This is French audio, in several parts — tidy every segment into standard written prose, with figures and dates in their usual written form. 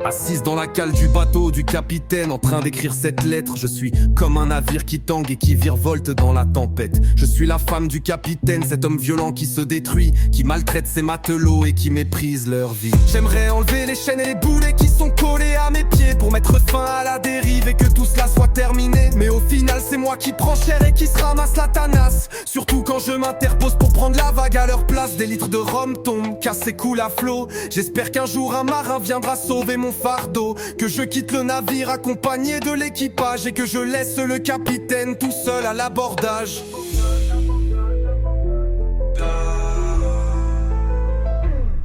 Assise dans la cale du bateau du capitaine, en train d'écrire cette lettre. Je suis comme un navire qui tangue et qui virevolte dans la tempête. Je suis la femme du capitaine, cet homme violent qui se détruit, qui maltraite ses matelots et qui méprise leur vie. J'aimerais enlever les chaînes et les boulets qui sont collés à mes pieds, pour mettre fin à la dérive et que tout cela soit terminé. Mais au final c'est moi qui prends cher et qui se ramasse la tanasse. Surtout quand je m'interpose pour prendre la vague à leur place. Des litres de rhum tombent, cassent et coulent à flot. J'espère qu'un jour un marin viendra sauver mon fardeau, que je quitte le navire accompagné de l'équipage et que je laisse le capitaine tout seul à l'abordage.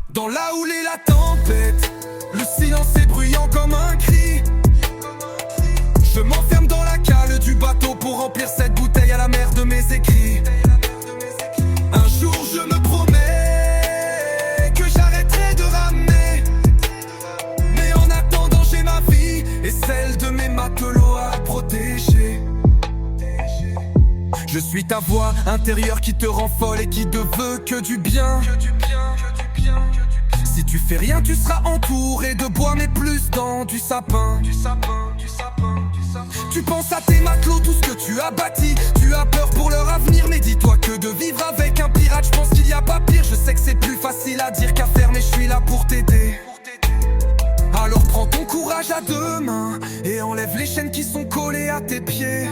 Dans la houle et la tempête, le silence est bruyant comme un cri. Je m'enferme dans la cale du bateau pour remplir cette bouteille à la mer de mes écrits. Un jour je me promets que j'arrêterai de ramer, mais en attendant j'ai ma vie et celle de mes matelots à protéger. Je suis ta voix intérieure qui te rend folle et qui ne veut que du bien. Si tu fais rien, tu seras entouré de bois, mais plus dans du sapin. Tu penses à tes matelots, tout ce que tu as bâti. Tu as peur pour leur avenir, mais dis-toi que de vivre avec un pirate, je pense qu'il n'y a pas pire. Je sais que c'est plus facile à dire qu'à faire, mais je suis là pour t'aider. Alors prends ton courage à deux mains et enlève les chaînes qui sont collées à tes pieds.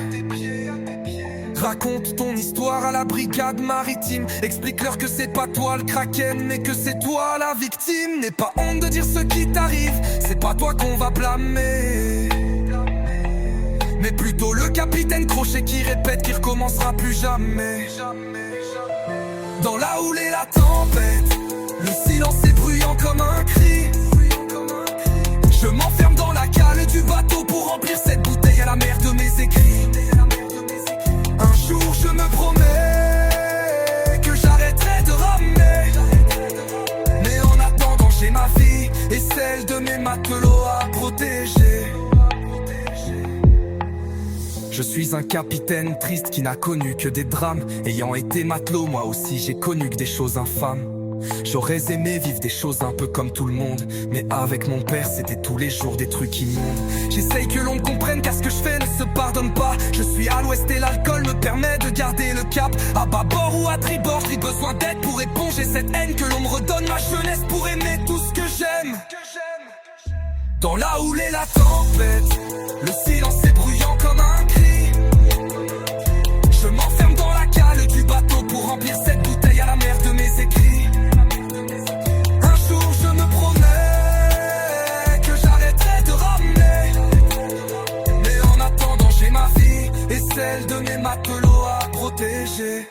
Raconte ton histoire à la brigade maritime. Explique-leur que c'est pas toi le kraken, mais que c'est toi la victime. N'aie pas honte de dire ce qui t'arrive, c'est pas toi qu'on va blâmer, mais plutôt le capitaine Crochet qui répète qu'il recommencera plus jamais. Dans la houle et la tempête, le silence est bruyant comme un cri. Je m'enferme dans la cale du bateau pour remplir cette bouteille à la mer de mes écrits. Un jour je me promets que j'arrêterai de ramer, mais en attendant j'ai ma vie et celle de mes matelots à protéger. Je suis un capitaine triste qui n'a connu que des drames. Ayant été matelot, moi aussi j'ai connu que des choses infâmes. J'aurais aimé vivre des choses un peu comme tout le monde, mais avec mon père c'était tous les jours des trucs immondes. J'essaye que l'on me comprenne car ce que je fais ne se pardonne pas. Je suis à l'ouest et l'alcool me permet de garder le cap. À bâbord ou à tribord, j'ai besoin d'aide pour éponger cette haine. Que l'on me redonne ma jeunesse pour aimer tout ce que j'aime. Dans la houle et la tempête, le silence est bruyant comme un cri. Je m'enferme dans la cale du bateau pour remplir cette bouteille à la mer de mes écrits. Un jour je me promets que j'arrêterai de ramer, mais en attendant j'ai ma vie et celle de mes matelots à protéger.